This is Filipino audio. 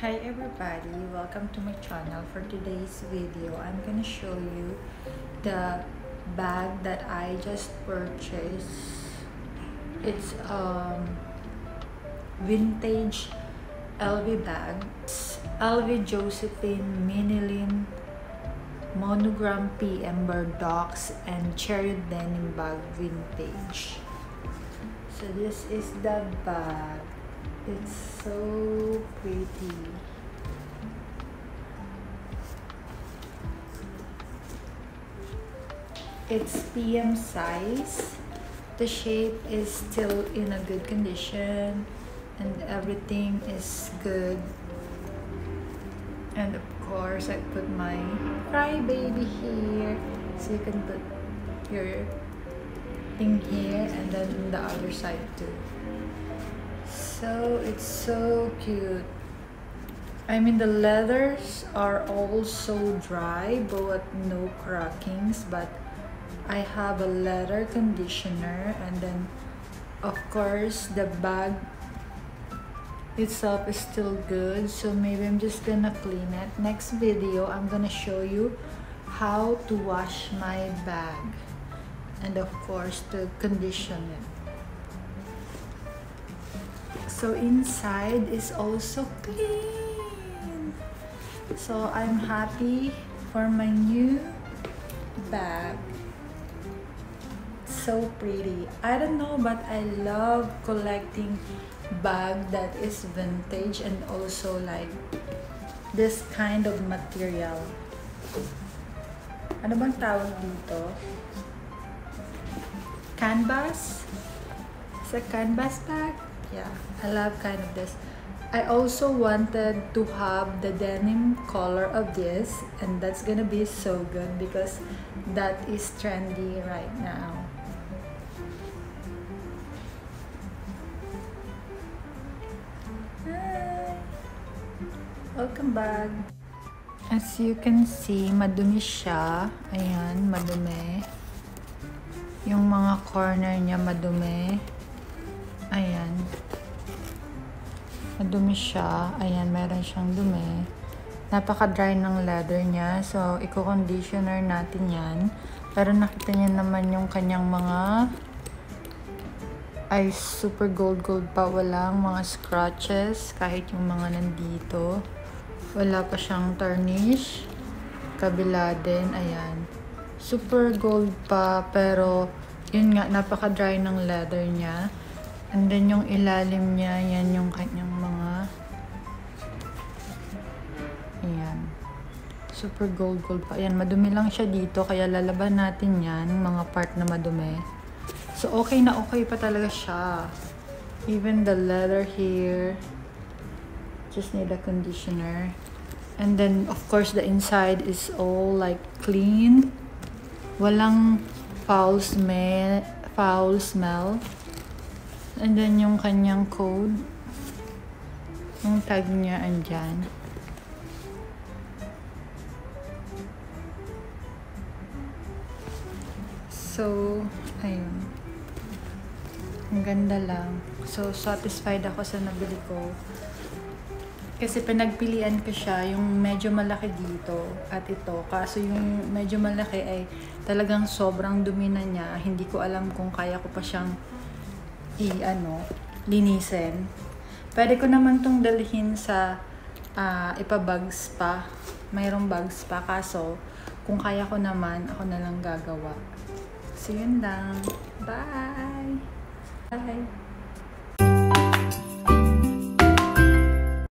Hi everybody, welcome to my channel. For today's video, I'm gonna show you the bag that I just purchased. It's vintage LV bag. It's LV Josephine Minilin Monogram P Ember Docks and Cherry Denim Bag Vintage. So this is the bag. It's so pretty. It's PM size. The shape is still in a good condition and everything is good. And of course, I put my crybaby here, so you can put your thing here and then the other side too. So it's so cute. I mean, the leathers are all so dry but no crackings, but I have a leather conditioner, and then of course the bag itself is still good, so maybe I'm just gonna clean it. Next video, I'm gonna show you how to wash my bag and of course to condition it. So inside is also clean. So I'm happy for my new bag. So pretty. I don't know, but I love collecting bag that is vintage and also like this kind of material. Ano bang tawag dito? Canvas? It's a canvas bag? Yeah, I love kind of this. I also wanted to have the denim color of this, and that's gonna be so good because that is trendy right now. Hi! Welcome back. As you can see, madumi siya. Ayan, madumi. Yung mga corner niya madumi. Ayan. Madumi siya. Ayan, meron siyang dumi. Napaka-dry ng leather niya. So, i-conditioner natin yan. Pero nakita niya naman yung kanyang mga ay super gold pa. Walang mga scratches. Kahit yung mga nandito. Wala pa siyang tarnish. Kabila din. Ayan. Super gold pa. Pero, yun nga, napaka-dry ng leather niya. And then yung ilalim niya, yan yung kanyang mga, ayan, super gold pa. Ayan, madumi lang siya dito, kaya lalaban natin yan, mga part na madumi. So, okay na okay pa talaga siya. Even the leather here, just need a conditioner. And then, of course, the inside is all like clean. Walang foul smell. And then yung kanyang code, yung tag niya andyan. So, ayun. Ang ganda lang. So, satisfied ako sa nabili ko. Kasi pinagpilian ko siya, yung medyo malaki dito at ito. Kaso yung medyo malaki ay talagang sobrang dumi na niya. Hindi ko alam kung kaya ko pa siyang linisin. Pwede ko naman tong dalhin sa ipa-bags pa. Mayroong bags pa. Kaso, kung kaya ko naman, ako na lang gagawa. So, yun lang. Bye! Bye!